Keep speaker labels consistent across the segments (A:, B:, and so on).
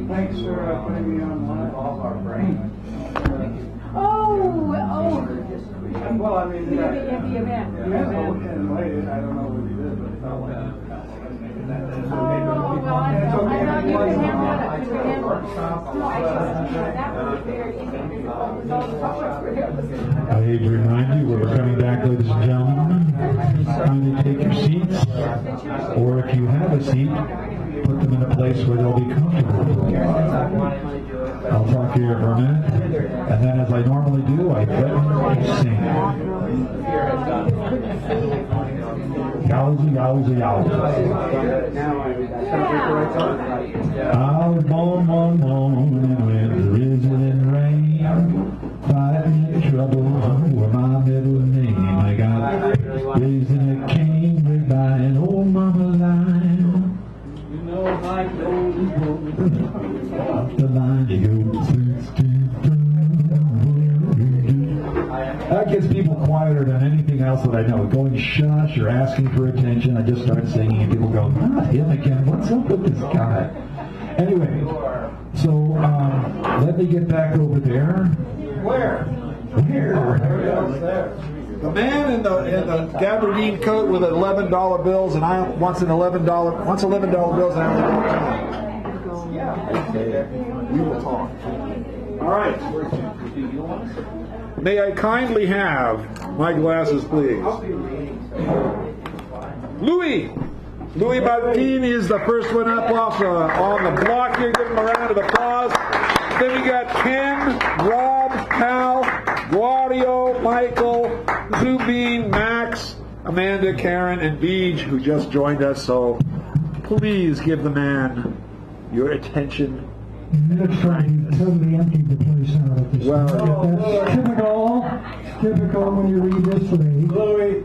A: Thanks for putting me on off our brain.
B: Oh.
A: Well, I mean,
B: The event.
A: Invited. I don't know what he did, but it felt like
B: Well, I thought you could have that. No, that was very interesting.
C: I hate to remind you, we're coming back, ladies and gentlemen. Kindly take your seats, or if you have a seat, put them in a place where they'll be comfortable. I'll talk to you for a minute, and then as I normally do, I threaten to sing. Yowza, yowza, yowza. I was born one morning when drizzling rain, fighting trouble with my middle name. I got raised in a canebrake by an old mama lion. You know, like the old up the line you go. That gets people quieter than anything else that I know. Going shush or asking for attention, I just start singing and people go, not him again, what's up with this guy? Anyway, so let me get back over there.
A: Where?
C: The man in the gabardine coat with $11 bills, and I wants $11 bills, and I only
A: Yeah. We will talk.
C: All right. May I kindly have my glasses, please? Louis Martin is the first one up off on the block here. Give him a round of applause. Then we got Ken, Rob, Hal, Guario, Michael, Zubin, Max, Amanda, Karen, and Beej, who just joined us. So please give the man your attention.
D: It looks like he totally emptied the place out at this point. That's typical when you read this late.
A: Louis,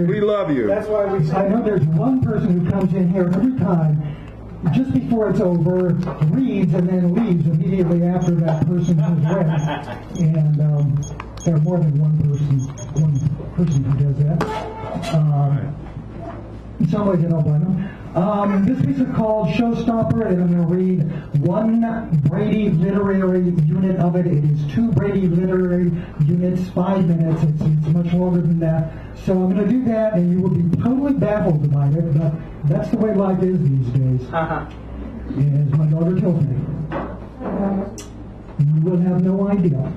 C: We love you.
A: that's why we
D: I know there's one person who comes in here every time, just before it's over, reads and then leaves immediately after that person has read. And there are more than one person who does that. In some ways I don't blame them. This piece is called Showstopper, and I'm going to read one Brady literary unit of it. It is 2 Brady literary units, 5 minutes. It's much longer than that. So I'm going to do that, and you will be totally baffled by it, but that's the way life is these days. As my daughter tells me. You will have no idea.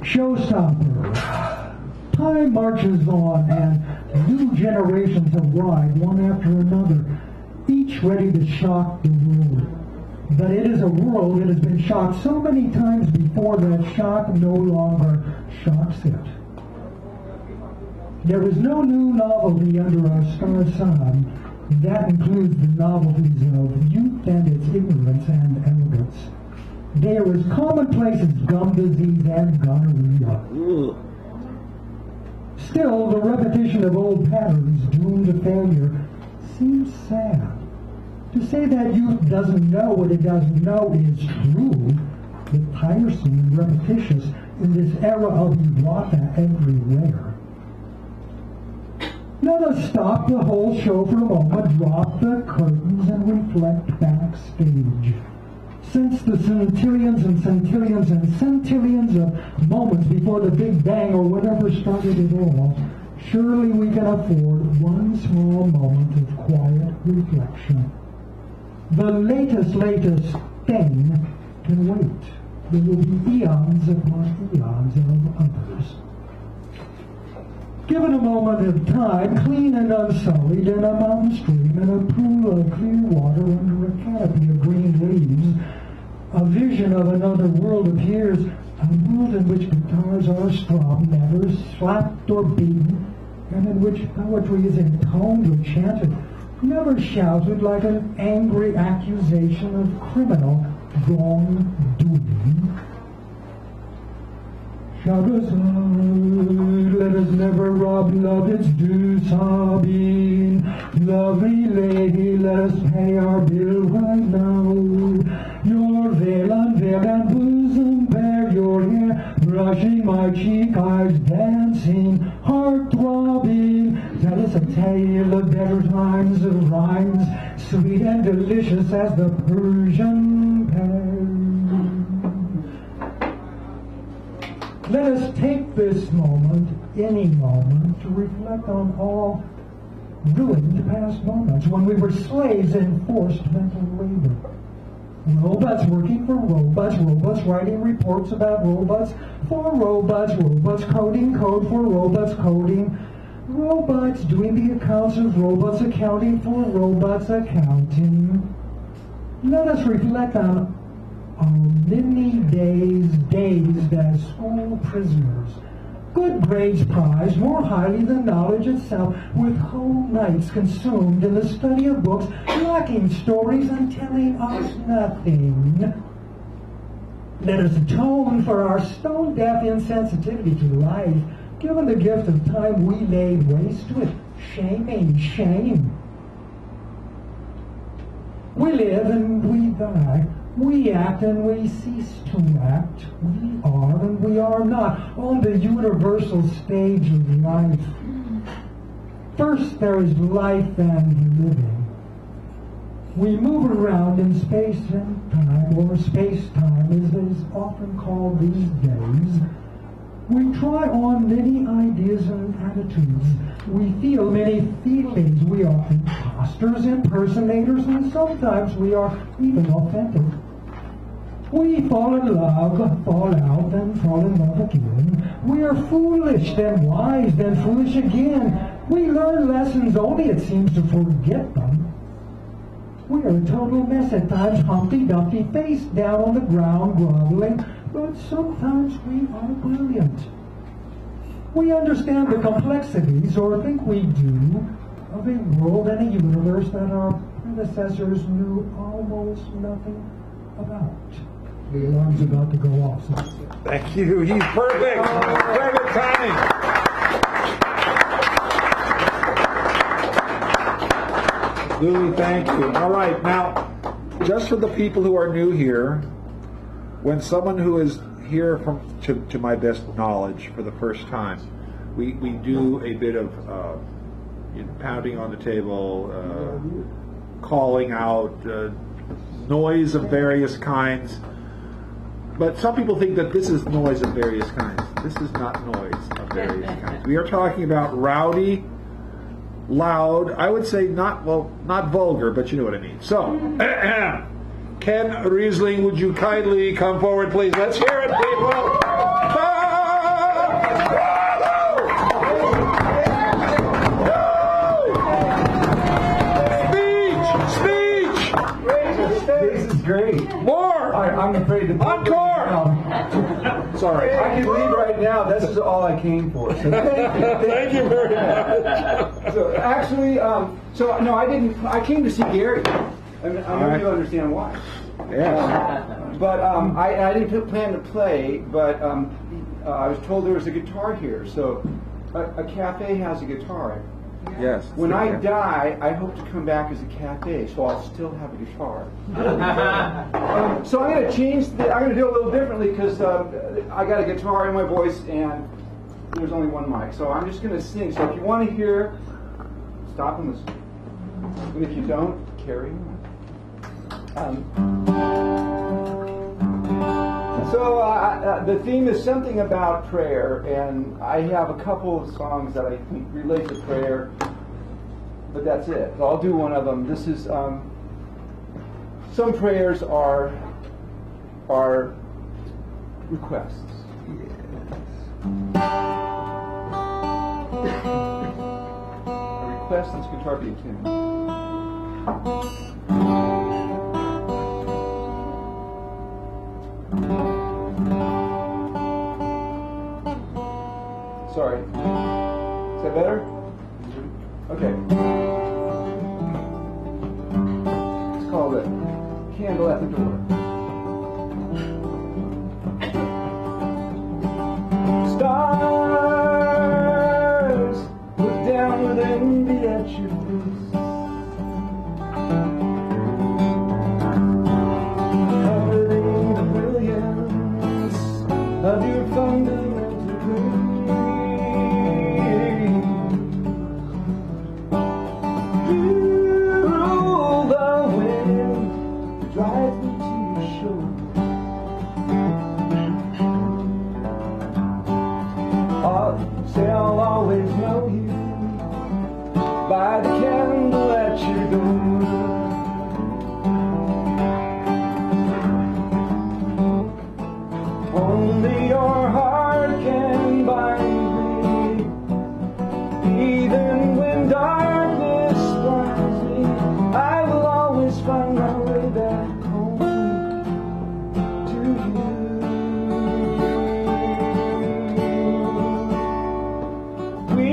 D: Showstopper. Time marches on, and new generations arrive one after another, each ready to shock the world. But it is a world that has been shocked so many times before that shock no longer shocks it. There is no new novelty under our star sun. That includes the novelties of youth and its ignorance and arrogance. They are as commonplace as gum disease and gonorrhea. Still, the repetition of old patterns doomed to failure seems sad. To say that youth doesn't know what it doesn't know is true, but tiresome and repetitious in this era of Iwata everywhere. Let us stop the whole show for a moment, drop the curtains, and reflect backstage. Since the centillions and centillions and centillions of moments before the Big Bang or whatever started it all, surely we can afford one small moment of quiet reflection. The latest thing can wait. There will be eons upon eons of others. Given a moment of time, clean and unsullied, in a mountain stream, in a pool of clear water under a canopy of green leaves, a vision of another world appears, a world in which guitars are strung, never slapped or beaten, and in which poetry is intoned or chanted, never shouted like an angry accusation of criminal wrongdoing. Shahrazad, let us never rob love its due sobbing. Lovely lady, let us pay our bill right now. Your veil unveil and bosom bare, your hair brushing my cheek, eyes dancing, heart throbbing. Tell us a tale of better times, of rhymes sweet and delicious as the Persian pear. Let us take this moment, any moment, to reflect on all ruined past moments when we were slaves in forced mental labor. Robots working for robots, robots writing reports about robots for robots, robots coding code for robots coding, robots doing the accounts of robots accounting for robots accounting. Let us reflect on our many days dazed as school prisoners. Good grades prized more highly than knowledge itself, with whole nights consumed in the study of books, lacking stories and telling us nothing. Let us atone for our stone-deaf insensitivity to life, given the gift of time we laid waste with shaming shame. We live and we die. We act and we cease to act. We are and we are not on the universal stage of life. First there is life and living. We move around in space and time, or space-time as it is often called these days. We try on many ideas and attitudes. We feel many feelings. We are imposters, impersonators, and sometimes we are even authentic. We fall in love, fall out, and fall in love again. We are foolish, then wise, then foolish again. We learn lessons only, it seems, to forget them. We are a total mess at times, Humpty Dumpty, face down on the ground, groveling, but sometimes we are brilliant. We understand the complexities, or think we do, of a world and a universe that our predecessors knew almost nothing about. The alarm's about to go off. So.
C: Thank you. He's perfect. Perfect timing. Louis, thank you. All right, now, just for the people who are new here, when someone who is here from, to my best knowledge for the first time, we do a bit of pounding on the table, calling out, noise of various kinds. But some people think that this is noise of various kinds. This is not noise of various kinds. We are talking about rowdy, loud, I would say not vulgar, but you know what I mean. So, Ken Riesling, would you kindly come forward, please? Let's hear it, people!
A: This is great.
C: More!
A: I'm afraid to.
C: Encore! Sorry.
A: I can leave right now. This is all I came for. So
C: Thank you very much.
A: So actually, no, I didn't. I came to see Gary. I mean, I know you understand why.
C: Yes.
A: But I didn't plan to play. But I was told there was a guitar here. So a cafe has a guitar.
C: Yes.
A: When I die, I hope to come back as a cafe, so I'll still have a guitar. So I'm going to change. I'm going to do it a little differently because I got a guitar in my voice and there's only one mic. So I'm just going to sing. So if you want to hear, stop and listen. And if you don't, carry on. So the theme is something about prayer, and I have a couple of songs that I think relate to prayer, but that's it. So I'll do one of them. This is some prayers are requests. A request and guitar being tuned. Sorry. Is that better? Okay. It's called a Candle at the Door. Stars look down with envy at your face. Covering the brilliance of your fundamental grace. You rule the find my way back home to you. We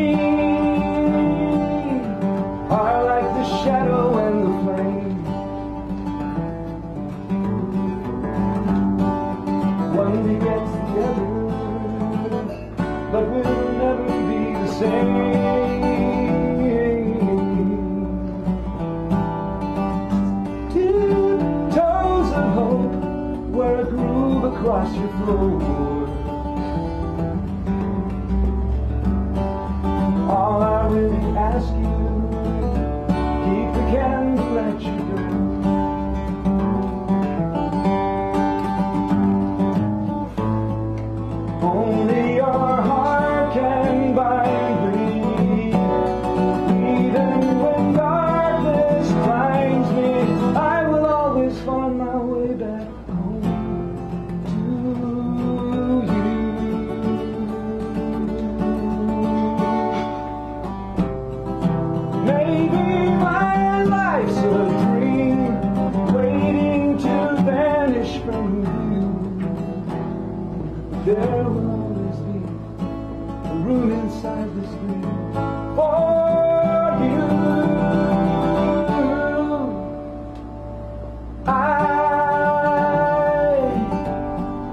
A: are like the shadow and the flame. One day gets together, but we'll never be the same. Tiptoes of hope were a groove across your floor. All I really ask you, keep the candle at your door. Only your heart can bind me, even when darkness finds me. I will always find my way back home to you. Maybe my life's a dream, waiting to vanish from you. There will always be a room inside this dream for you. I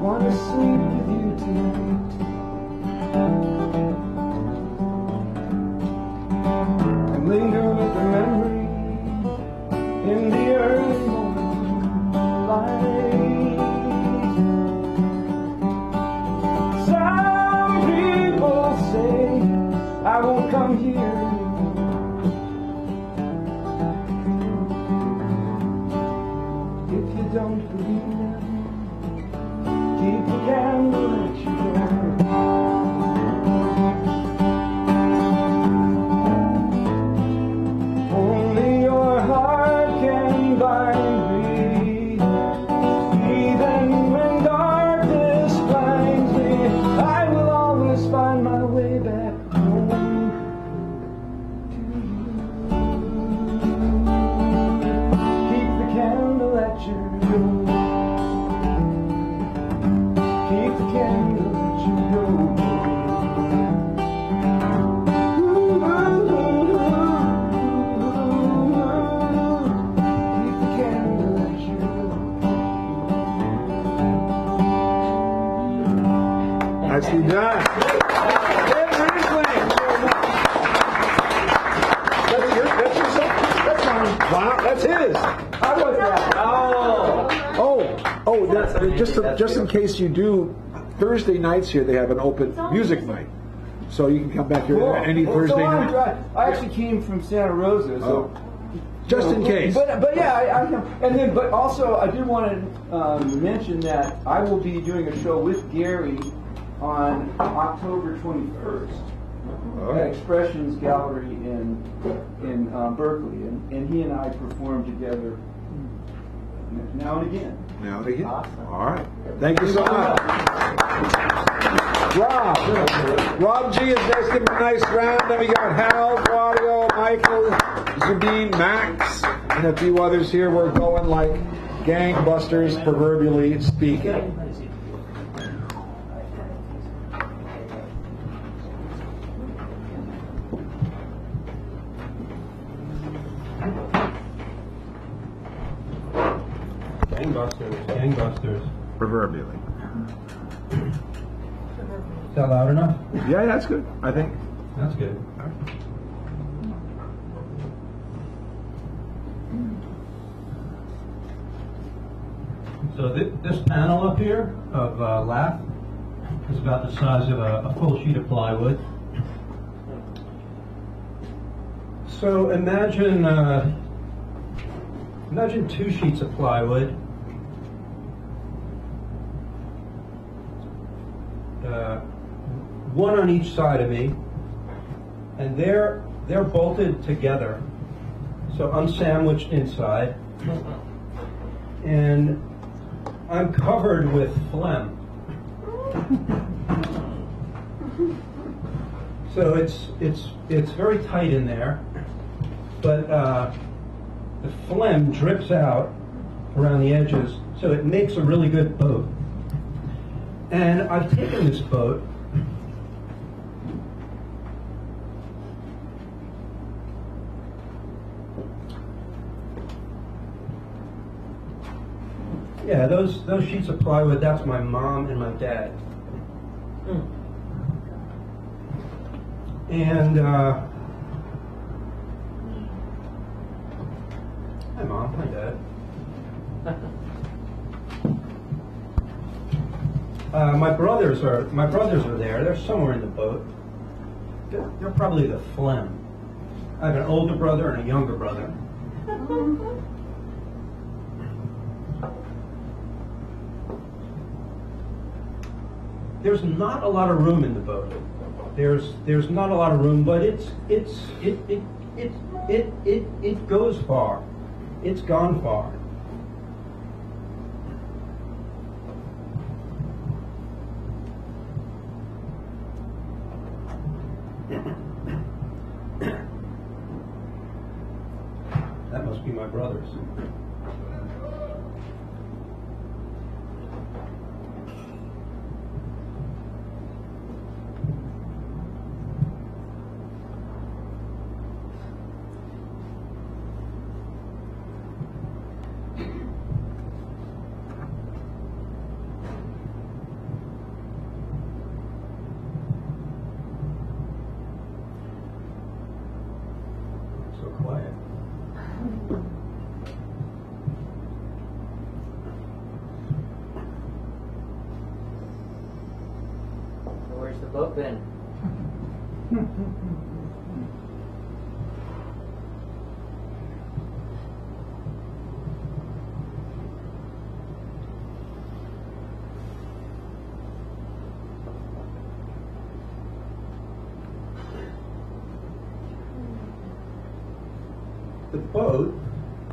A: want to sleep with you tonight and linger with the memory in the early morning light. Some people say I won't come here anymore. If you don't believe me, keep the candle at your door. Only your heart can bind me, even when darkness finds me. I will always find my way back home to you. Keep the candle at your door. Keep the candle at your door. Keep the candle at your door.
C: Nicely done. That's your song? That's mine. Wow, that's his.
A: How was that?
C: Just in case you do, Thursday nights here they have an open music night, so you can come back here any Thursday night.
A: I actually came from Santa Rosa, so
C: Just in case.
A: But yeah, but also I did want to mention that I will be doing a show with Gary on October 21st at Expressions Gallery in Berkeley, and he and I perform together now and again.
C: Now and again.
A: Awesome.
C: All right. Thank you so much. Rob G is next. Give him a nice round. Then we got Hal, Claudio, Michael, Zabine, Max, and a few others here. We're going like gangbusters, proverbially speaking.
E: Gangbusters.
C: Proverbially.
E: Is that loud enough?
C: Yeah, that's good, I think.
E: That's good. So this panel up here of lath is about the size of a full sheet of plywood. So imagine two sheets of plywood. One on each side of me, and they're bolted together, so I'm sandwiched inside, and I'm covered with phlegm. So it's very tight in there, but the phlegm drips out around the edges, so it makes a really good boat. And I've taken this boat yeah, those sheets of plywood, that's my mom and my dad. And hi Mom, hi Dad. My brothers are there. They're somewhere in the boat. They're probably the phlegm. I have an older brother and a younger brother. There's not a lot of room in the boat. There's not a lot of room, but it goes far. It's gone far. That must be my brothers. So quiet.
F: So where's the boat been?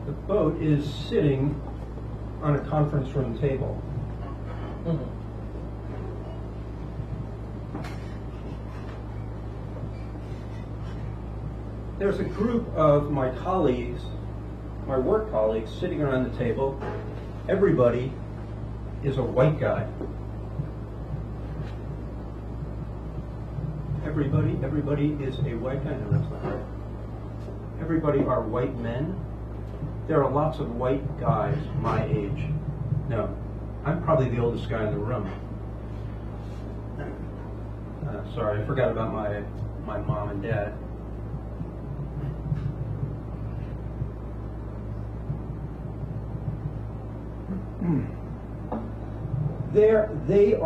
E: The boat is sitting on a conference room table. There's a group of my colleagues, my work colleagues, sitting around the table. Everybody is a white guy. Everybody is a white guy. No, that's not right. Everybody are white men. There are lots of white guys my age. No, I'm probably the oldest guy in the room. Sorry, I forgot about my mom and dad. They're the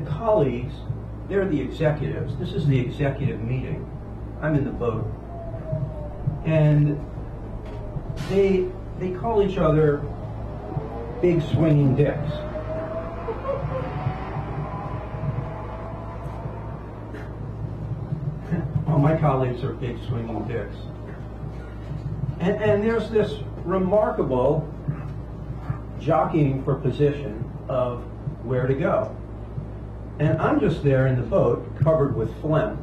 E: colleagues, they're the executives. This is the executive meeting. I'm in the boat. And they call each other big swinging dicks. Well, my colleagues are big swinging dicks. And there's this remarkable jockeying for position of where to go. And I'm just there in the boat, covered with phlegm,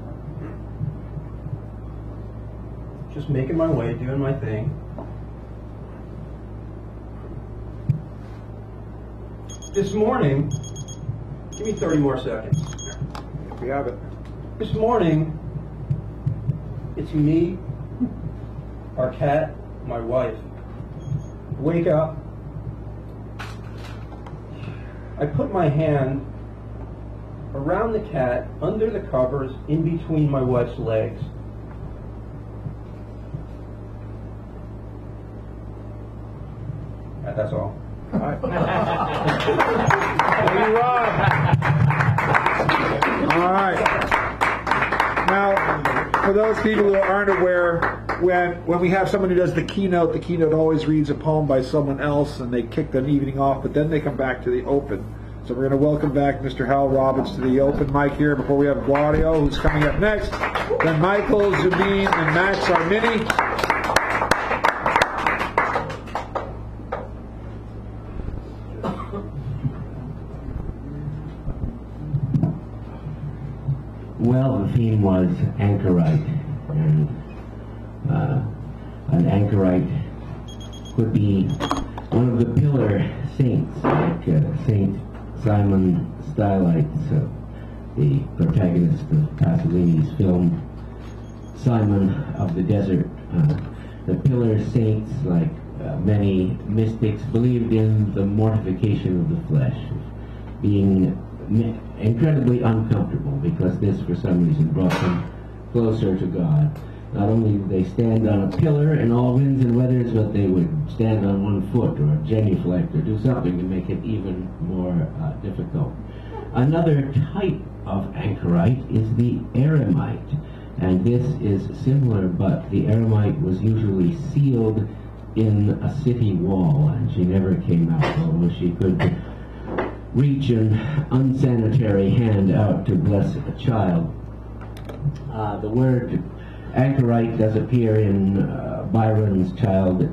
E: just making my way, doing my thing. This morning, give me 30 more seconds.
C: We have it.
E: This morning, it's me, our cat, my wife. Wake up. I put my hand around the cat, under the covers, in between my wife's legs. That's all.
C: All right. Thank you, Rob. All right. Now, for those people who aren't aware, when we have someone who does the keynote always reads a poem by someone else, and they kick the evening off, but then they come back to the open. So we're going to welcome back Mr. Hal Robbins to the open mic here before we have Gladio, who's coming up next, then Michael, Zubin, and Max Armini.
G: Well, the theme was anchorite, and an anchorite would be one of the pillar saints, like Saint Simon Stylites, the protagonist of Pasolini's film Simon of the Desert. The pillar saints, like many mystics, believed in the mortification of the flesh, being incredibly uncomfortable, because this, for some reason, brought them closer to God. Not only did they stand on a pillar in all winds and weathers, but they would stand on one foot or genuflect or do something to make it even more difficult. Another type of anchorite is the eremite, and this is similar, but the eremite was usually sealed in a city wall, and she never came out, although she could reach an unsanitary hand out to bless a child. The word anchorite does appear in Byron's Childe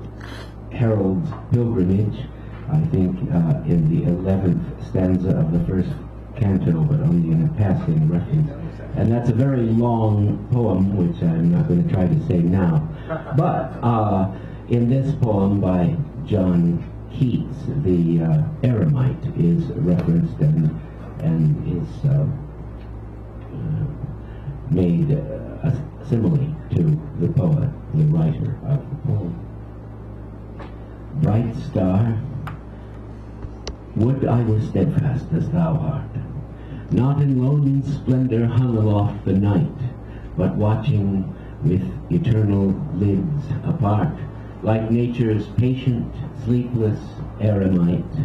G: Harold's Pilgrimage, I think in the 11th stanza of the first canto, but only in a passing reference. And that's a very long poem, which I'm not going to try to say now. But in this poem by John Keats, the eremite is referenced and is made a simile to the poet, the writer of the poem. Bright star, would I were steadfast as thou art, not in lone splendor hung aloft the night, but watching with eternal lids apart, like nature's patient, sleepless eremite,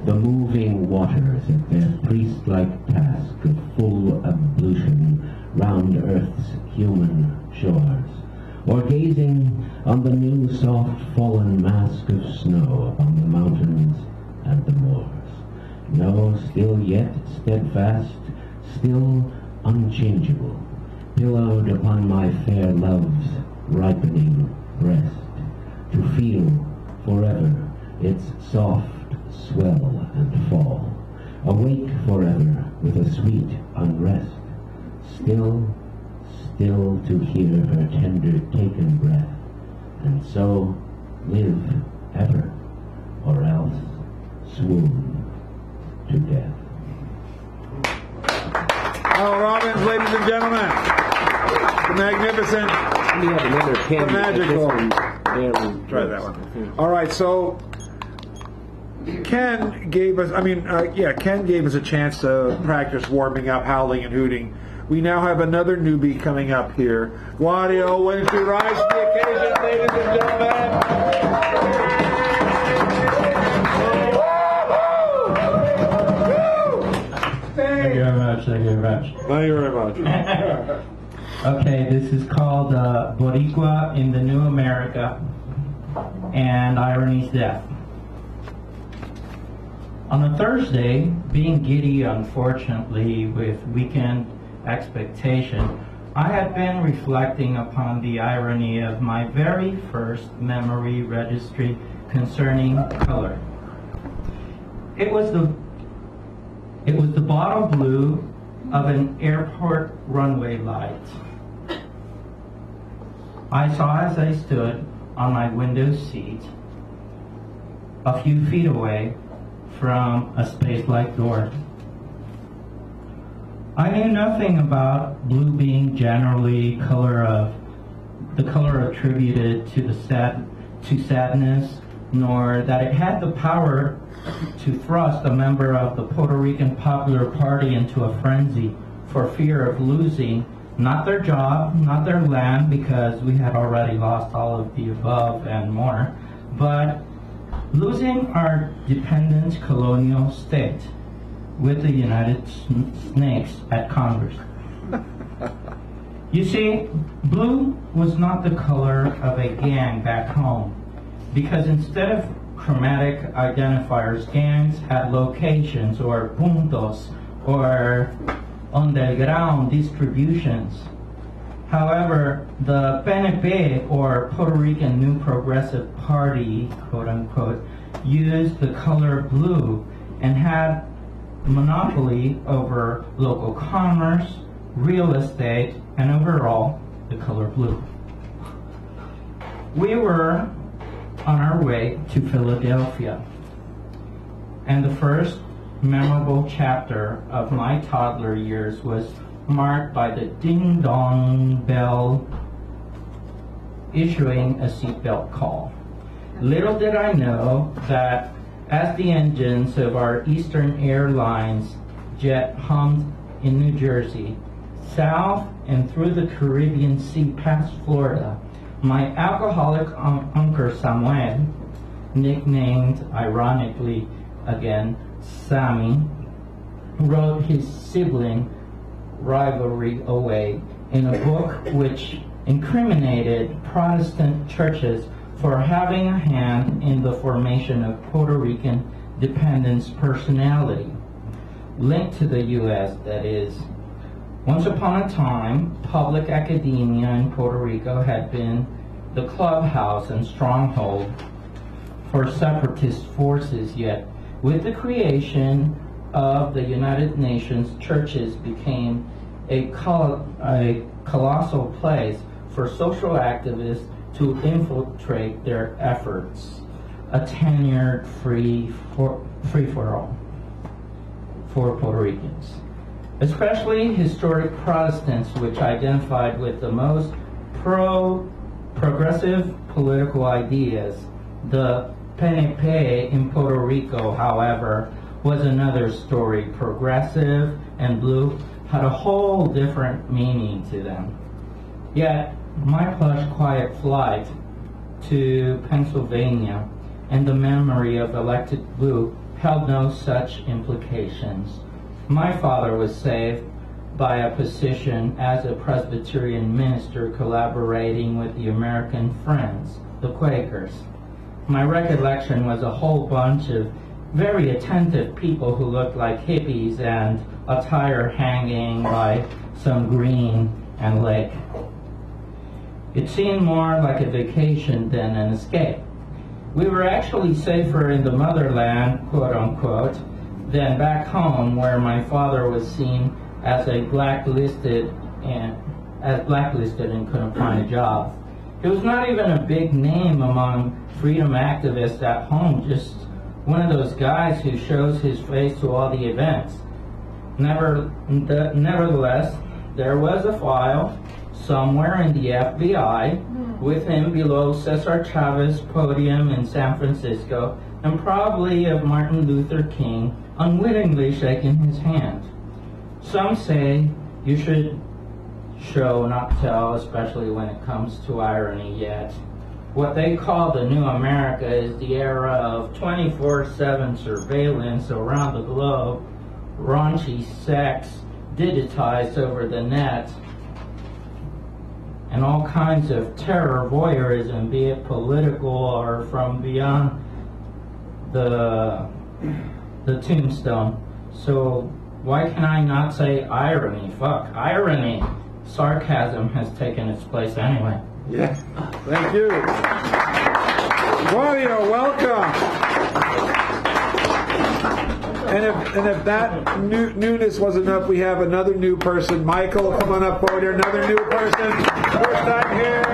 G: the moving waters at their priest-like task of full ablution round earth's human shores, or gazing on the new soft fallen mask of snow upon the mountains and the moors. No, still yet steadfast, still unchangeable, pillowed upon my fair love's ripening breast, to feel forever its soft swell and fall, awake forever with a sweet unrest, still to hear her tender taken breath, and so live ever, or else swoon to death.
C: Al Robbins, ladies and gentlemen, the magnificent, the magical. Try that one. All right, so Ken gave us, Ken gave us a chance to practice warming up, howling and hooting. We now have another newbie coming up here. Wadio, why don't you rise to the occasion, ladies and gentlemen?
H: Thank you very much. Thank you very much.
C: Thank you very much.
H: Okay, this is called Boricua in the New America and Irony's Death. On a Thursday, being giddy, unfortunately, with weekend expectation, I had been reflecting upon the irony of my very first memory registry concerning color. It was the bottle blue of an airport runway light. I saw as I stood on my window seat, a few feet away from a space-like door. I knew nothing about blue being generally the color attributed to sadness, nor that it had the power to thrust a member of the Puerto Rican Popular Party into a frenzy for fear of losing not their job, not their land, because we had already lost all of the above and more, but losing our dependent colonial state with the United Snakes at Congress. You see, blue was not the color of a gang back home, because instead of chromatic identifiers, gangs had locations or puntos or underground distributions. However, the PNP, or Puerto Rican New Progressive Party, quote unquote, used the color blue and had monopoly over local commerce, real estate, and overall the color blue. We were on our way to Philadelphia. And the first memorable chapter of my toddler years was marked by the ding-dong bell issuing a seatbelt call. Little did I know that as the engines of our Eastern Airlines jet hummed in New Jersey, south and through the Caribbean Sea past Florida, my alcoholic uncle Samuel, nicknamed ironically again Sammy, wrote his sibling rivalry away in a book which incriminated Protestant churches for having a hand in the formation of Puerto Rican dependence personality, linked to the U.S., that is. Once upon a time, public academia in Puerto Rico had been the clubhouse and stronghold for separatist forces, yet with the creation of the United Nations, churches became a colossal place for social activists to infiltrate their efforts, a tenured free-for-all for Puerto Ricans, especially historic Protestants, which identified with the most progressive political ideas. The PNP in Puerto Rico, however, was another story. Progressive and blue had a whole different meaning to them. Yet, my plush quiet flight to Pennsylvania and the memory of elected blue held no such implications. My father was saved by a position as a Presbyterian minister collaborating with the American Friends, the Quakers. My recollection was a whole bunch of very attentive people who looked like hippies and attire hanging by some green and lake. It seemed more like a vacation than an escape. We were actually safer in the motherland, quote unquote, than back home, where my father was seen as blacklisted and couldn't find a job. He was not even a big name among freedom activists at home, just one of those guys who shows his face to all the events. Nevertheless, there was a file somewhere in the FBI with him below Cesar Chavez's podium in San Francisco, and probably of Martin Luther King unwittingly shaking his hand. Some say you should show, not tell, especially when it comes to irony. Yet what they call the new America is the era of 24/7 surveillance around the globe, raunchy sex digitized over the net, and all kinds of terror voyeurism, be it political or from beyond the tombstone. So why can I not say irony? Fuck, irony. Sarcasm has taken its place anyway.
C: Yes. Thank you. Claudio, welcome. And if that newness wasn't enough, we have another new person. Michael, come on up forward here. Another new person. First time here.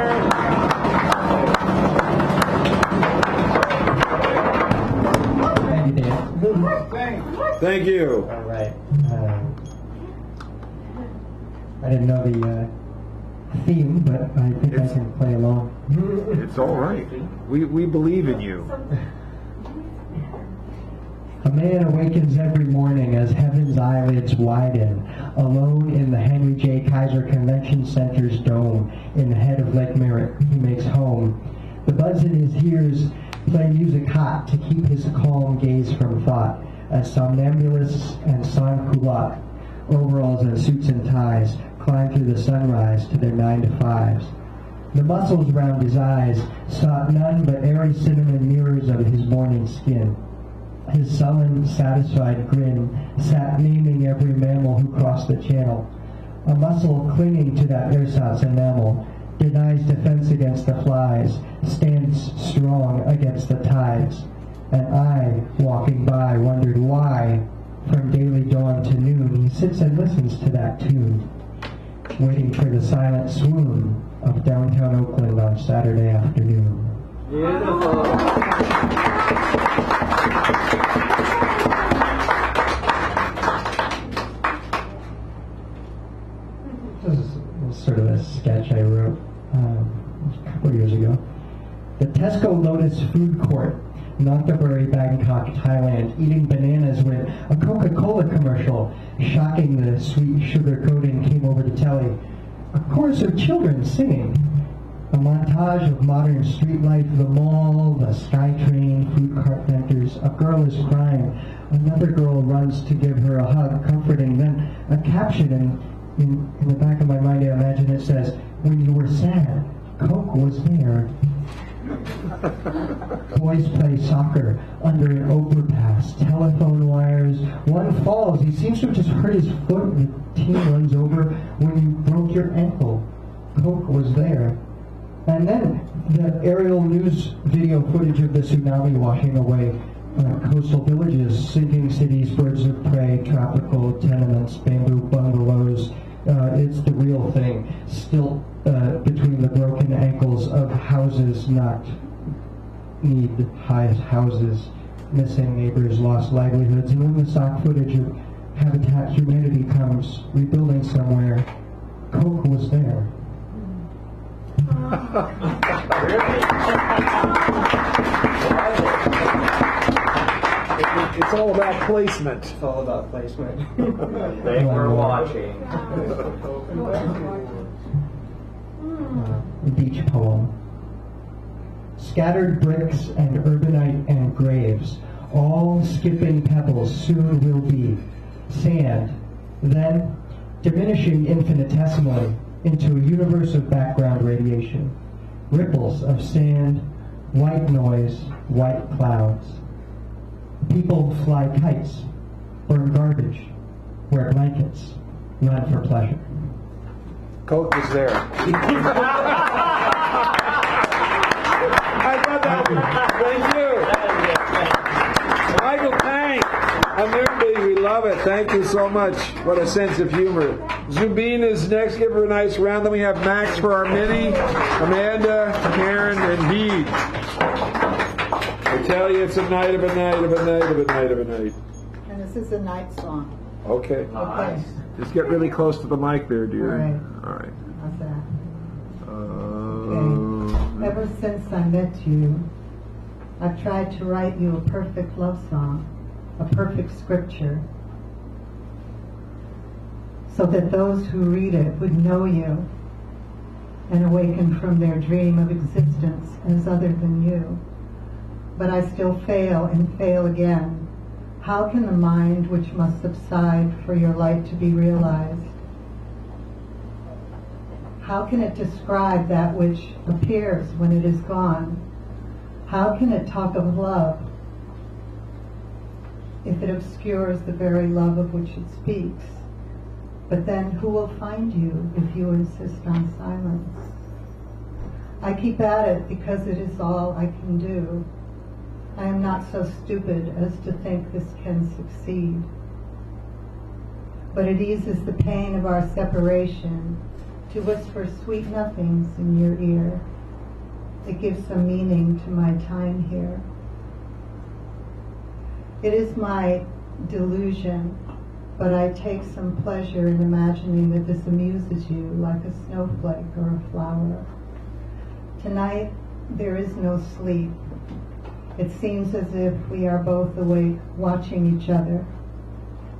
I: Thank you, Dan.
C: Thank you.
I: All right. I didn't know the theme, but I think I can play along.
C: It's all right. We believe in you.
I: A man awakens every morning as heaven's eyelids widen, alone in the Henry J. Kaiser Convention Center's dome, in the head of Lake Merritt. He makes home. The buds in his ears play music hot to keep his calm gaze from thought, as somnambulists and sans-culottes, overalls and suits and ties, climb through the sunrise to their 9-to-5s. The muscles round his eyes sought none but airy cinnamon mirrors of his morning skin. His sullen, satisfied grin sat naming every mammal who crossed the channel. A muscle clinging to that ersatz enamel denies defense against the flies, stands strong against the tides. And I, walking by, wondered why, from daily dawn to noon, he sits and listens to that tune, waiting for the silent swoon of downtown Oakland on Saturday afternoon.
F: Beautiful.
I: This is sort of a sketch I wrote a couple years ago. The Tesco Lotus Food Court, Nonthaburi, Bangkok, Thailand, eating bananas when a Coca-Cola commercial, shocking the sweet sugar coating, came over the telly. A chorus of children singing. A montage of modern street life, the mall, the SkyTrain, food cart vendors. A girl is crying. Another girl runs to give her a hug, comforting. Then a caption in the back of my mind, I imagine it says, "When you were sad, Coke was there." Boys play soccer under an overpass, telephone wires. One falls. He seems to have just hurt his foot. The team runs over. When you broke your ankle, Coke was there. And then the aerial news video footage of the tsunami washing away coastal villages, sinking cities, birds of prey, tropical tenements, bamboo bungalows. It's the real thing. Still between the broken ankles of houses not need high houses, missing neighbors, lost livelihoods. And when the stock footage of Habitat Humanity comes, rebuilding somewhere, Coke was there.
C: It's all about placement.
I: It's all about placement.
F: They were watching.
I: Beach poem. Scattered bricks and urbanite and graves, all skipping pebbles soon will be sand, then diminishing infinitesimally into a universe of background radiation, ripples of sand, white noise, white clouds. People fly kites, burn garbage, wear blankets, run for pleasure.
C: Coke was there. I thought that was, thank you. Michael Tang, Amundi, we love it. Thank you so much. What a sense of humor. Zubin is next. Give her a nice round. Then we have Max for our mini, Amanda, Karen, and Bede. I tell you, it's a night of a night of a night of a night of a night.
B: And this is a night song.
C: Okay.
B: Okay.
C: Just get really close to the mic there, dear.
B: All right.
C: All right.
B: How's that? Okay. Ever since I met you, I've tried to write you a perfect love song, a perfect scripture, so that those who read it would know you and awaken from their dream of existence as other than you. But I still fail and fail again. How can the mind which must subside for your light to be realized? How can it describe that which appears when it is gone? How can it talk of love if it obscures the very love of which it speaks? But then who will find you if you insist on silence? I keep at it because it is all I can do. I am not so stupid as to think this can succeed. But it eases the pain of our separation to whisper sweet nothings in your ear. It gives some meaning to my time here. It is my delusion, but I take some pleasure in imagining that this amuses you like a snowflake or a flower. Tonight, there is no sleep. It seems as if we are both awake, watching each other.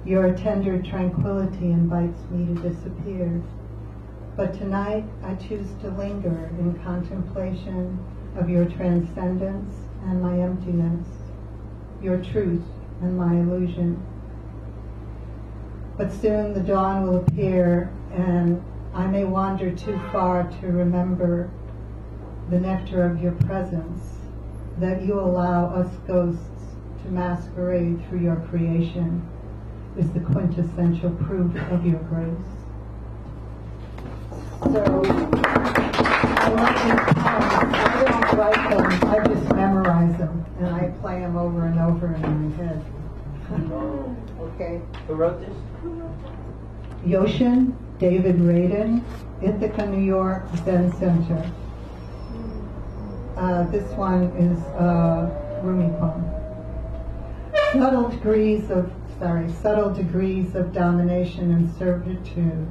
B: Your tender tranquility invites me to disappear. But tonight, I choose to linger in contemplation of your transcendence and my emptiness, your truth and my illusion. But soon the dawn will appear, and I may wander too far to remember the nectar of your presence, that you allow us ghosts to masquerade through your creation is the quintessential proof of your grace. So, I like these poems. I don't write them, I just memorize them, and I play them over and over in my head. Okay?
F: Who wrote this?
B: Yoshin, David Radin, Ithaca, New York, Zen Center. This one is a Rumi poem. Subtle degrees of domination and servitude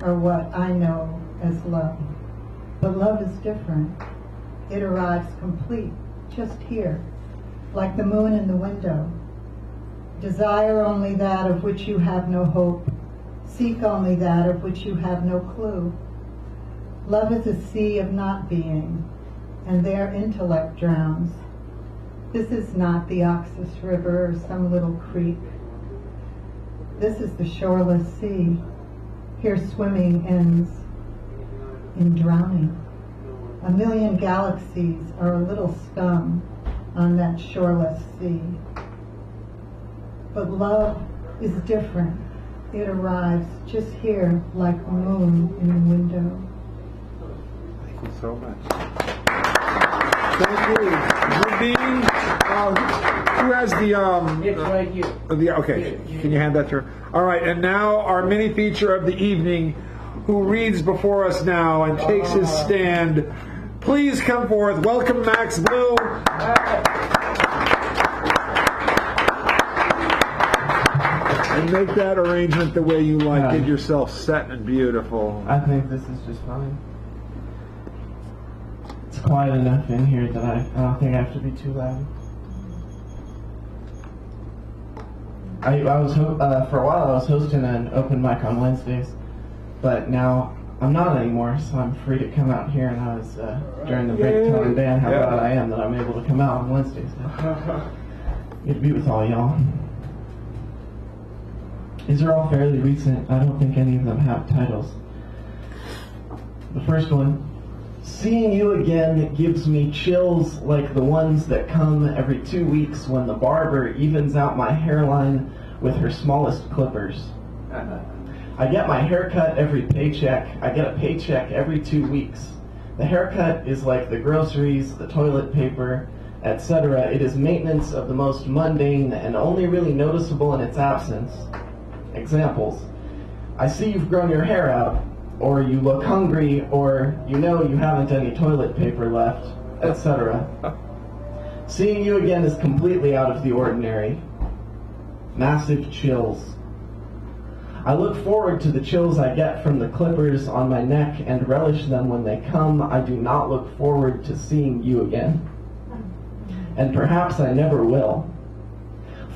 B: are what I know as love. But love is different. It arrives complete, just here, like the moon in the window. Desire only that of which you have no hope. Seek only that of which you have no clue. Love is a sea of not being, and there intellect drowns. This is not the Oxus River or some little creek. This is the shoreless sea. Here swimming ends in drowning. A million galaxies are a little scum on that shoreless sea. But love is different. It arrives just here like the moon in the window.
C: Thank you so much. Thank you. Nadine, who has the
F: It's right here.
C: okay, can you hand that to her? All right, and now our mini feature of the evening, who reads before us now and takes his stand. Please come forth. Welcome, Max Blue. And make that arrangement the way you like. Get yourself set and beautiful.
J: I think this is just fine. It's quiet enough in here that I don't think I have to be too loud. I was for a while I was hosting an open mic on Wednesdays, but now I'm not anymore, so I'm free to come out here. And I was during the break telling Dan how glad I am that I'm able to come out on Wednesdays now. Good to be with all y'all. These are all fairly recent. I don't think any of them have titles. The first one, seeing you again gives me chills like the ones that come every 2 weeks when the barber evens out my hairline with her smallest clippers. I get my haircut every paycheck. I get a paycheck every 2 weeks. The haircut is like the groceries, the toilet paper, etc. It is maintenance of the most mundane and only really noticeable in its absence. Examples. I see you've grown your hair out, or you look hungry, or you know you haven't any toilet paper left, etc. Seeing you again is completely out of the ordinary. Massive chills. I look forward to the chills I get from the clippers on my neck and relish them when they come. I do not look forward to seeing you again. And perhaps I never will.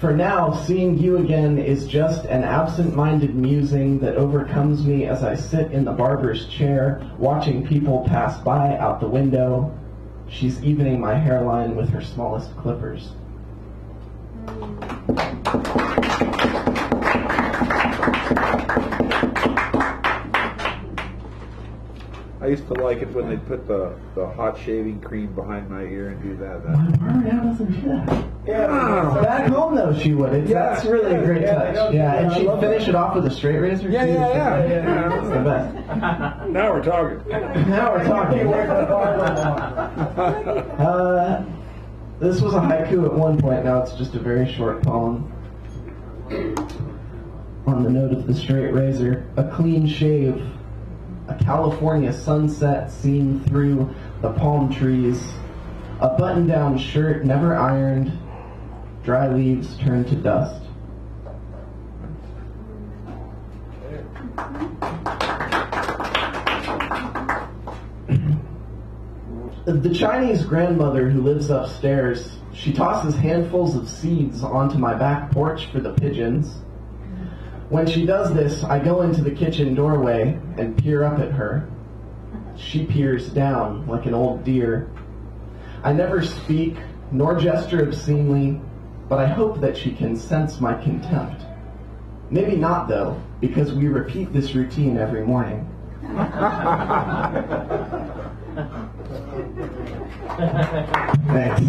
J: For now, seeing you again is just an absent-minded musing that overcomes me as I sit in the barber's chair, watching people pass by out the window. She's evening my hairline with her smallest clippers.
C: I used to like it when they put the hot shaving cream behind my ear and do that.
J: My barber now doesn't do that. Yeah, back home though she would. That's really a great touch. Yeah, and she'd finish it off with a straight razor.
C: Yeah.
J: It's the best.
C: Now we're talking.
J: Now we're talking. This was a haiku at one point. Now it's just a very short poem. On the note of the straight razor, a clean shave, a California sunset seen through the palm trees, a button-down shirt never ironed, dry leaves turned to dust. The Chinese grandmother who lives upstairs, she tosses handfuls of seeds onto my back porch for the pigeons. When she does this, I go into the kitchen doorway and peer up at her. She peers down like an old deer. I never speak, nor gesture obscenely, but I hope that she can sense my contempt. Maybe not, though, because we repeat this routine every morning. Thanks.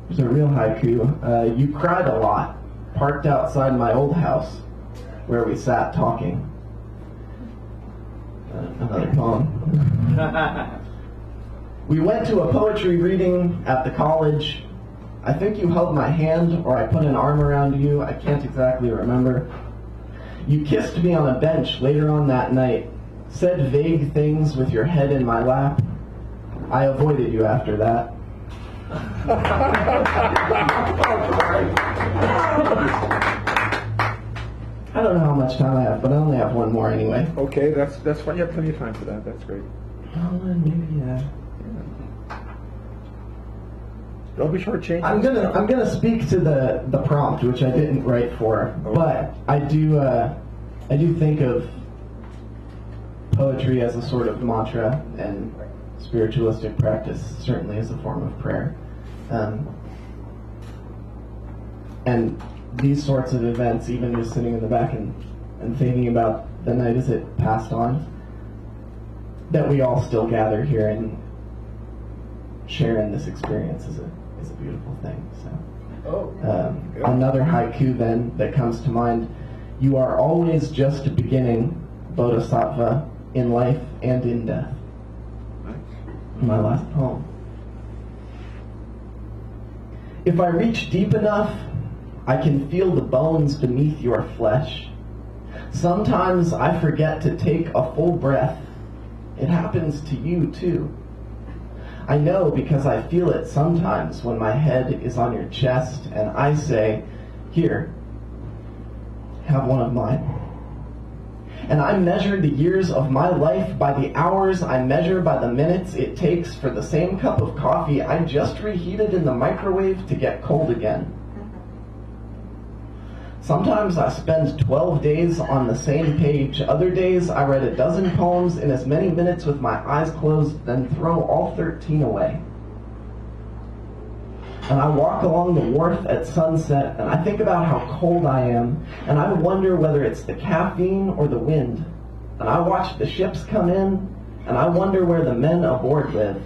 J: There's a real haiku. You cried a lot, parked outside my old house, where we sat talking. Another poem. We went to a poetry reading at the college. I think you held my hand, or I put an arm around you. I can't exactly remember. You kissed me on a bench later on that night, said vague things with your head in my lap. I avoided you after that. I don't know how much time I have, but I only have one more anyway.
C: Okay, that's fine. You have plenty of time for that. That's great.
J: Well, then maybe,
C: Don't be shortchanged.
J: I'm gonna speak to the prompt, which I didn't write for, but I do think of poetry as a sort of mantra and spiritualistic practice certainly as a form of prayer, and these sorts of events, even just sitting in the back and thinking about the night as it passed on, that we all still gather here and share in this experience is a beautiful thing. So, another haiku then that comes to mind: you are always just beginning, Bodhisattva, in life and in death. My last poem. If I reach deep enough, I can feel the bones beneath your flesh. Sometimes I forget to take a full breath. It happens to you too. I know because I feel it sometimes when my head is on your chest and I say, "Here, have one of mine." And I measure the years of my life by the hours I measure by the minutes it takes for the same cup of coffee I just reheated in the microwave to get cold again. Sometimes I spend 12 days on the same page. Other days I write a dozen poems in as many minutes with my eyes closed, then throw all 13 away. And I walk along the wharf at sunset, and I think about how cold I am, and I wonder whether it's the caffeine or the wind. And I watch the ships come in, and I wonder where the men aboard live.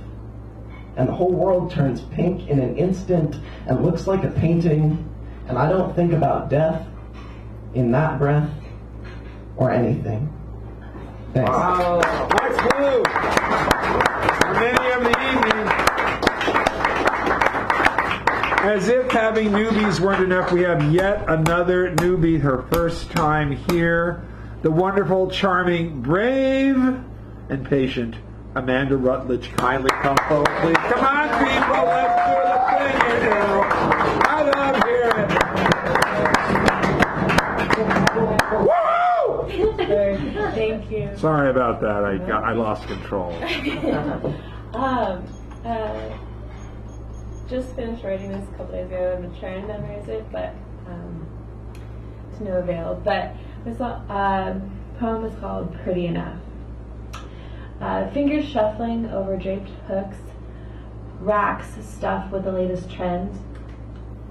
J: And the whole world turns pink in an instant and looks like a painting, and I don't think about death in that breath or anything. Thanks.
C: Wow. That's blue. For many of the evening. As if having newbies weren't enough, we have yet another newbie, her first time here. The wonderful, charming, brave, and patient Amanda Rutledge. Kindly come forward, please. Come on, people, let's do the thing, you know. I love hearing it. Woo!
K: Thank you.
C: Sorry about that. I lost control.
K: Just finished writing this a couple days ago. I've been trying to memorize it, but to no avail. But this poem is called Pretty Enough. Fingers shuffling over draped hooks, racks stuffed with the latest trend.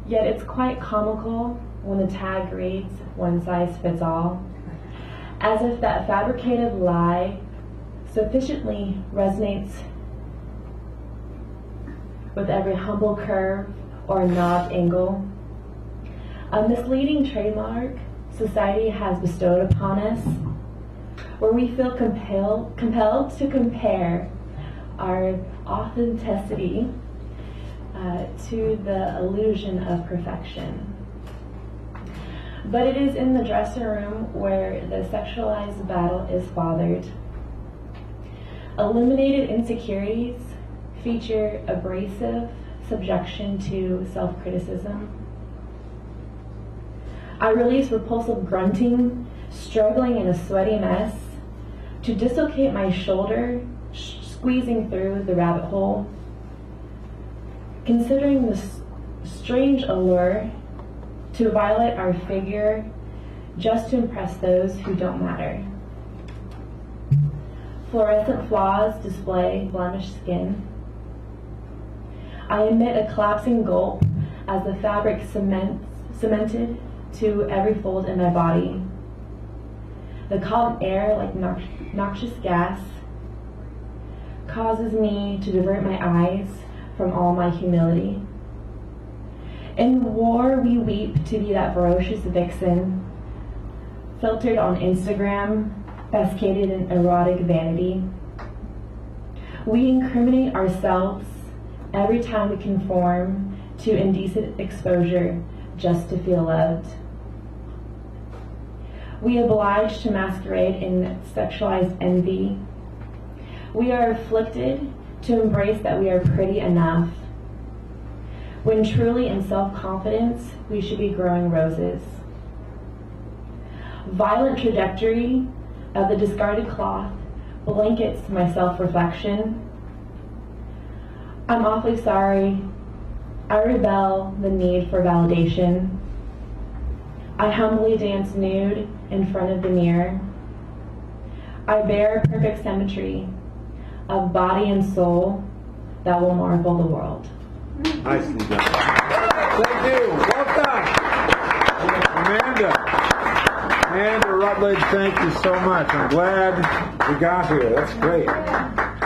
K: Yet it's quite comical when the tag reads, "One size fits all," as if that fabricated lie sufficiently resonates with every humble curve or knobbed angle. A misleading trademark society has bestowed upon us, where we feel compelled to compare our authenticity to the illusion of perfection. But it is in the dressing room where the sexualized battle is fathered. Eliminated insecurities feature abrasive subjection to self-criticism. I release repulsive grunting, struggling in a sweaty mess, to dislocate my shoulder, squeezing through the rabbit hole, considering the strange allure to violate our figure just to impress those who don't matter. Fluorescent flaws display blemished skin. I emit a collapsing gulp as the fabric cemented to every fold in my body. The cotton air, like noxious gas, causes me to divert my eyes from all my humility. In war, we weep to be that ferocious vixen, filtered on Instagram, cascaded in erotic vanity. We incriminate ourselves every time we conform to indecent exposure just to feel loved. we oblige to masquerade in sexualized envy. We are afflicted to embrace that we are pretty enough, when truly in self-confidence we should be growing roses. Violent trajectory of the discarded cloth blankets my self-reflection. I'm awfully sorry. I rebel the need for validation. I humbly dance nude in front of the mirror. I bear perfect symmetry of body and soul that will marvel the world.
C: Nicely done. Thank you. Well done. Amanda Rutledge, thank you so much. I'm glad we got here. That's great.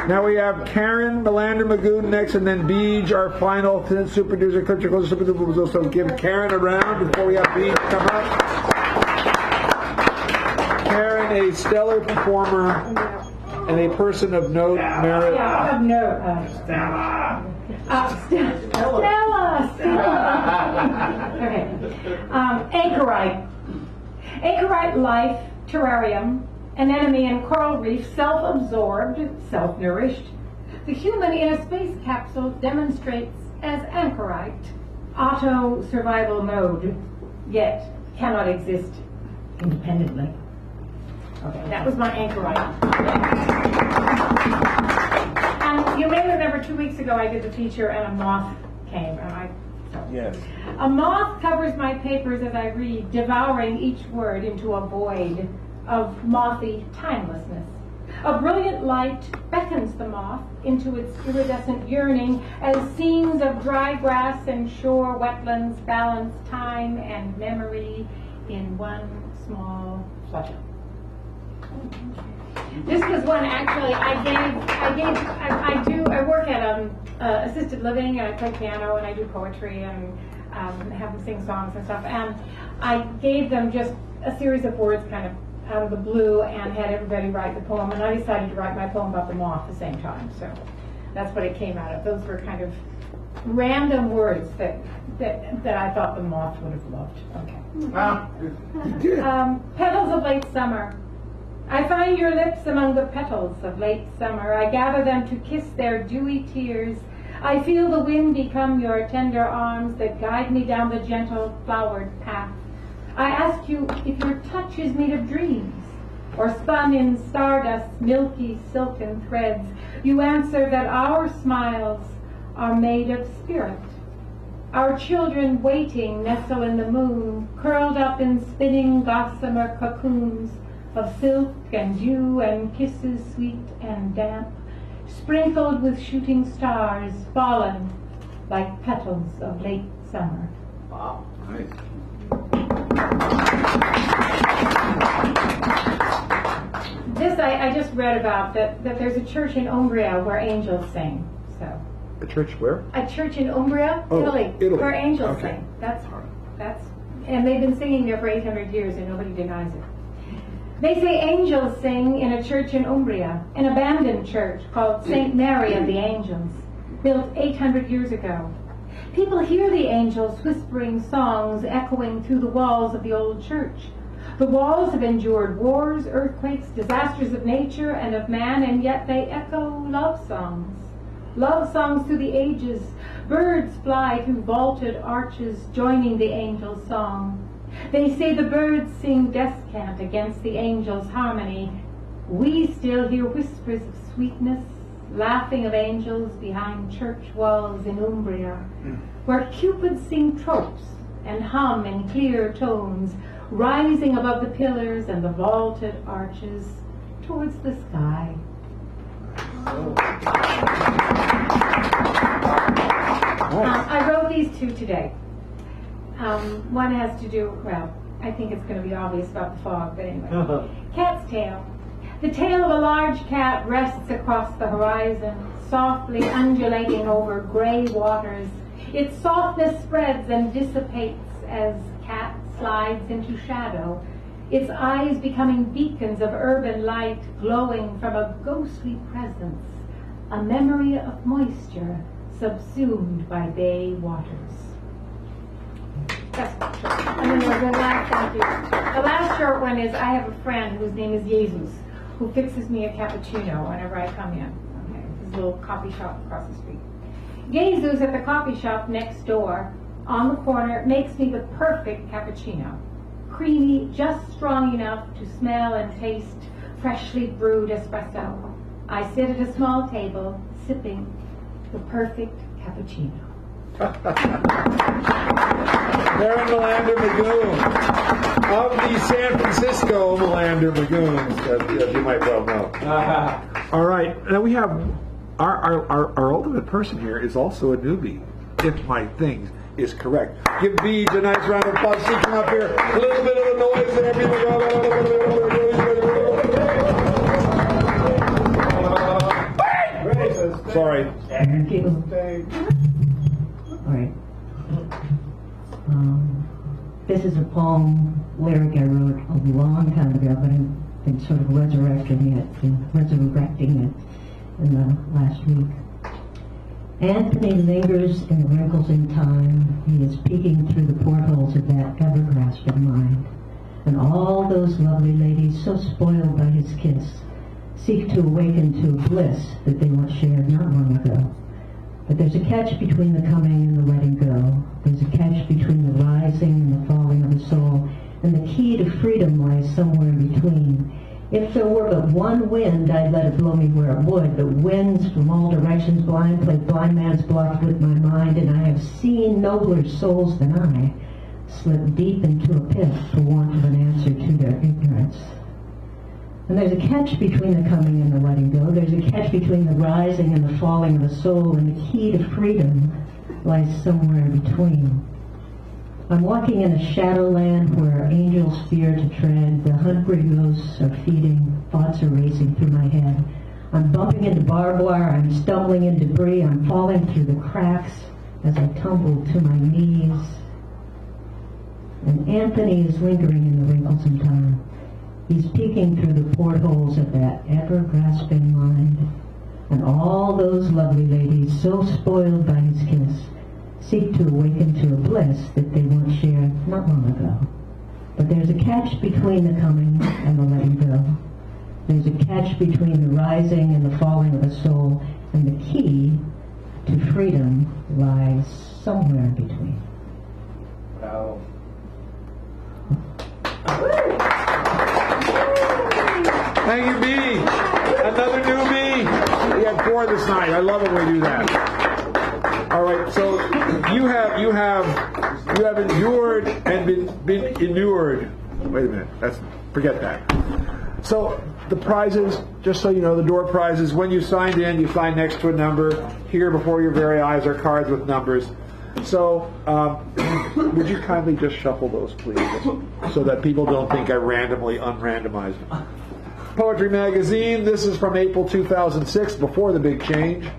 C: Now we have Karen Melander Magoon next, and then Beej, our final super producer, super producer. So give Karen a round before we have Beej come up. Karen, a stellar performer and a person of note, merit.
L: Yeah, of note. Stella. Okay. Anchorite. Anchorite life, terrarium, anemone and coral reef, self-absorbed, self-nourished. The human in a space capsule demonstrates as anchorite, auto survival mode, yet cannot exist independently. Okay, that was my anchorite. And you may remember 2 weeks ago I did the feature and a moth came.
C: Yes.
L: A moth covers my papers as I read, devouring each word into a void of mothy timelessness. A brilliant light beckons the moth into its iridescent yearning as scenes of dry grass and shore wetlands balance time and memory in one small flutter. This was one actually I work at assisted living, and I play piano and I do poetry and have them sing songs and stuff, and I gave them just a series of words kind of out of the blue and had everybody write the poem, and I decided to write my poem about the moth at the same time, so that's what it came out of. Those were kind of random words that I thought the moth would have loved. Okay. Petals of late summer. I find your lips among the petals of late summer. I gather them to kiss their dewy tears. I feel the wind become your tender arms that guide me down the gentle flowered path. I ask you if your touch is made of dreams or spun in stardust's milky silken threads. You answer that our smiles are made of spirit. Our children waiting nestle in the moon, curled up in spinning gossamer cocoons of silk and dew and kisses sweet and damp, sprinkled with shooting stars fallen like petals of late summer.
C: Wow, nice.
L: This I just read about, that there's a church in Umbria where angels sing. So
C: A church where?
L: a church in Umbria, Italy, where angels sing. That's and they've been singing there for 800 years and nobody denies it. They say angels sing in a church in Umbria, an abandoned church called St. Mary of the Angels, built 800 years ago. People hear the angels whispering songs echoing through the walls of the old church. The walls have endured wars, earthquakes, disasters of nature and of man, and yet they echo love songs. Love songs through the ages. Birds fly through vaulted arches, joining the angels' song. They say the birds sing descant against the angels' harmony. We still hear whispers of sweetness, laughing of angels behind church walls in Umbria, where cupids sing tropes and hum in clear tones, rising above the pillars and the vaulted arches towards the sky. I wrote these two today. One has to do, well, I think it's going to be obvious about the fog, but anyway. Cat's tail. The tail of a large cat rests across the horizon, softly undulating over gray waters. Its softness spreads and dissipates as cat slides into shadow, its eyes becoming beacons of urban light glowing from a ghostly presence, a memory of moisture subsumed by bay waters. That's And then there's the last, thank you. The last short one is, I have a friend whose name is Jesus, who fixes me a cappuccino whenever I come in. Okay, his little coffee shop across the street. Jesus at the coffee shop next door, on the corner, makes me the perfect cappuccino. Creamy, just strong enough to smell and taste freshly brewed espresso. I sit at a small table, sipping the perfect cappuccino.
C: Mary Melander Magoon, of the San Francisco Melander Magoons, as you might well know. All right, now we have our ultimate person here is also a newbie, if my thing is correct. Give Beej a nice round of applause. See, come up here. A little bit of a noise there. Sorry.
M: Thank you. All right. This is a poem lyric I wrote a long time ago, but I've been sort of resurrecting it in the last week. Anthony lingers in the wrinkles in time. He is peeking through the portholes of that ever-grasping mind. And all those lovely ladies, so spoiled by his kiss, seek to awaken to a bliss that they once shared not long ago. But there's a catch between the coming and the letting go. There's a catch between the rising and the falling of the soul. And the key to freedom lies somewhere in between. If there were but one wind, I'd let it blow me where it would. But winds from all directions blind play blind man's bluff with my mind, and I have seen nobler souls than I slip deep into a pit for want of an answer to their ignorance. And there's a catch between the coming and the letting go. There's a catch between the rising and the falling of the soul, and the key to freedom lies somewhere in between. I'm walking in a shadowland where angels fear to tread. The hungry ghosts are feeding, thoughts are racing through my head. I'm bumping into barbed wire, I'm stumbling in debris, I'm falling through the cracks as I tumble to my knees. And Anthony is lingering in the wrinkles in time. He's peeking through the portholes of that ever-grasping mind. And all those lovely ladies, so spoiled by his kiss, seek to awaken to a bliss that they once shared not long ago. But there's a catch between the coming and the letting go. There's a catch between the rising and the falling of the soul, and the key to freedom lies somewhere in between.
F: Wow.
C: Thank you, B. Another newbie. We had 4 this night. I love it when we do that. All right, so you have endured and been inured. Wait a minute. Forget that. So the prizes, just so you know, the door prizes. When you signed in, you signed next to a number. Here, before your very eyes, are cards with numbers. So, would you kindly just shuffle those, please, so that people don't think I randomly unrandomized them. Poetry Magazine, this is from April 2006, before the big change.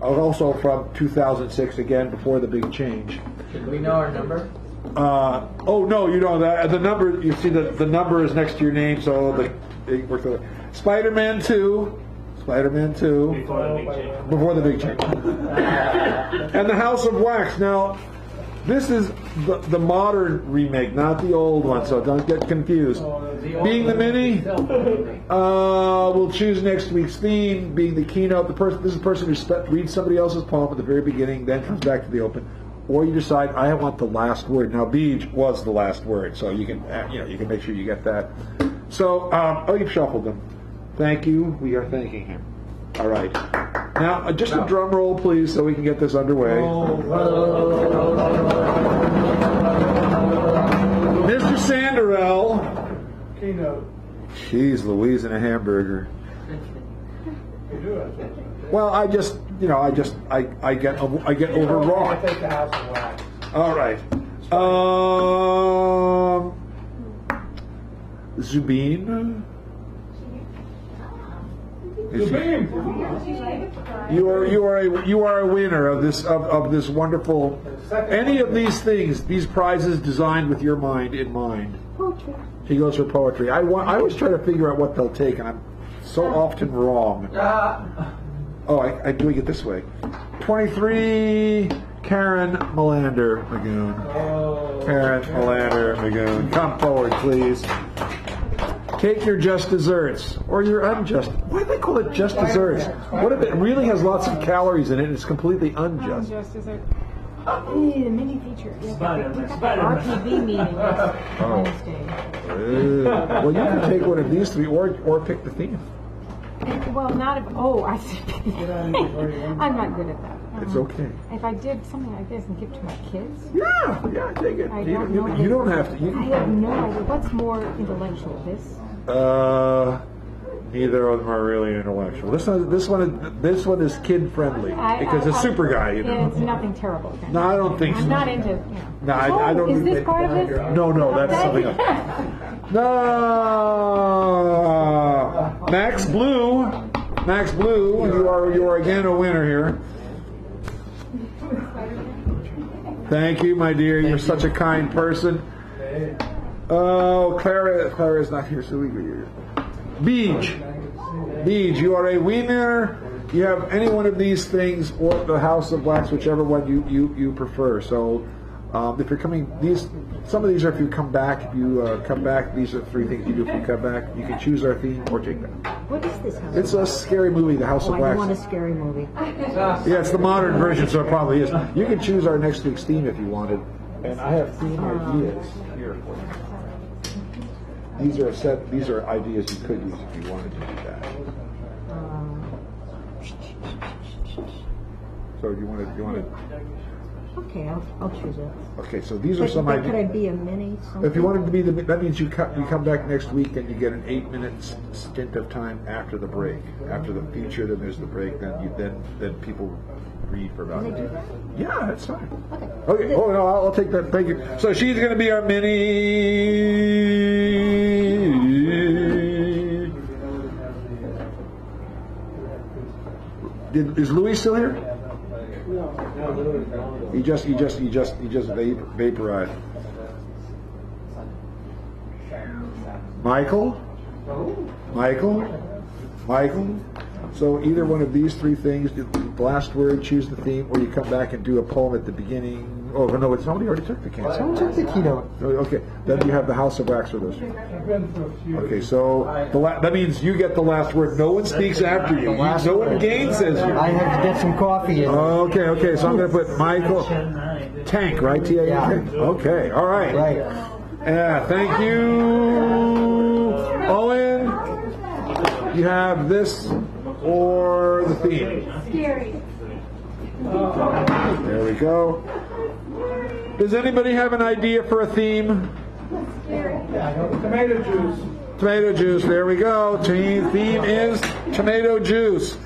C: Also from 2006, again, before the big change.
F: Should we know our number?
C: Oh, no, you know that. The number, you see the number is next to your name, so it works out. Spider-Man 2. Spider-Man 2. Before the big change. And the House of Wax. Now, this is the modern remake, not the old one, so don't get confused. Being the Mini, we'll choose next week's theme. Being the keynote, this is the person who reads somebody else's poem at the very beginning, then comes back to the open. Or you decide, I want the last word. Now, Beej was the last word, so you can make sure you get that. So, you've shuffled them. Thank you. We are thanking him. All right. Now, just a drum roll, please, so we can get this underway. Mr. Sanderell.
A: Keynote.
C: Jeez Louise and a hamburger. Well, I get overwrought.
A: I take the House of Wax.
C: All right. Zubin. You are a winner of this wonderful. Any of these things, these prizes designed with your mind in mind.
B: Poetry.
C: He goes for poetry. I always try to figure out what they'll take, and I'm so often wrong. Oh, I do it this way. 23, Karen Melander Magoon. Karen, Melander, Magoon, come forward, please. Take your just desserts, or your unjust. Why do they call it just desserts? What if it really has lots of calories in it and it's completely unjust?
N: Unjust dessert. The mini feature. We got that RPB meeting next Wednesday.
C: Well, you can take one of these three, or pick the theme.
N: Well, not if. Oh, I see. I'm not good at that.
C: It's okay.
N: If I did something like this and give to my kids.
C: Yeah, take it. You don't have to.
N: I have no idea. What's more intellectual, this?
C: Neither of them are really intellectual. This one is kid friendly because it's super guy. You know.
N: It's nothing terrible.
C: No, I don't think so.
N: I'm not into.
C: No, I don't.
N: Is this part of this?
C: No, that's something else. No, Max Blue, you are again a winner here. Thank you, my dear. You're such a kind person. Oh, Clara is not here, so we go here. Beej, you are a winner. You have any one of these things or the House of Wax, whichever one you prefer. So, if you're coming, some of these are if you come back. If you come back, these are 3 things you do if you come back. You can choose our theme or take that.
M: What is this house?
C: It's a scary movie, The House of
M: I
C: Wax.
M: want a scary movie.
C: Yeah, it's the modern version, so it probably is. You can choose our next week's theme if you wanted. And I have theme ideas here for you. These are ideas you could use if you wanted to do that. So you want to.
M: Okay, I'll choose it.
C: Okay, so these are some ideas.
M: Could I be a mini? Something?
C: If you wanted to be that means you come back next week and you get an 8-minute stint of time after the break. After the feature, then there's the break. Then people read for about.
M: Can they do that?
C: Yeah, that's fine. Okay. Oh no, I'll take that. Thank you. So she's going to be our mini. Is Louis still here? No. He just vaporized. Michael. So either one of these 3 things, the last word, choose the theme, or you come back and do a poem at the beginning. Oh no, somebody already took the keynote.
D: Someone took the keynote.
C: Okay, then you have the House of Wax for those. Okay, so that means you get the last word. No one speaks after you. No one gainsays you.
D: I have to get some coffee in.
C: Okay, so I'm going to put Michael Tank, right? T-A-N-K?
D: Yeah.
C: Okay, all right.
D: Right.
C: Yeah, thank you, Owen. You have this or the theme.
L: Scary.
C: There we go. Does anybody have an idea for a theme?
A: Tomato juice.
C: Tomato juice. There we go. Theme is tomato juice.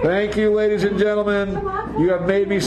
C: Thank you, ladies and gentlemen. You have made me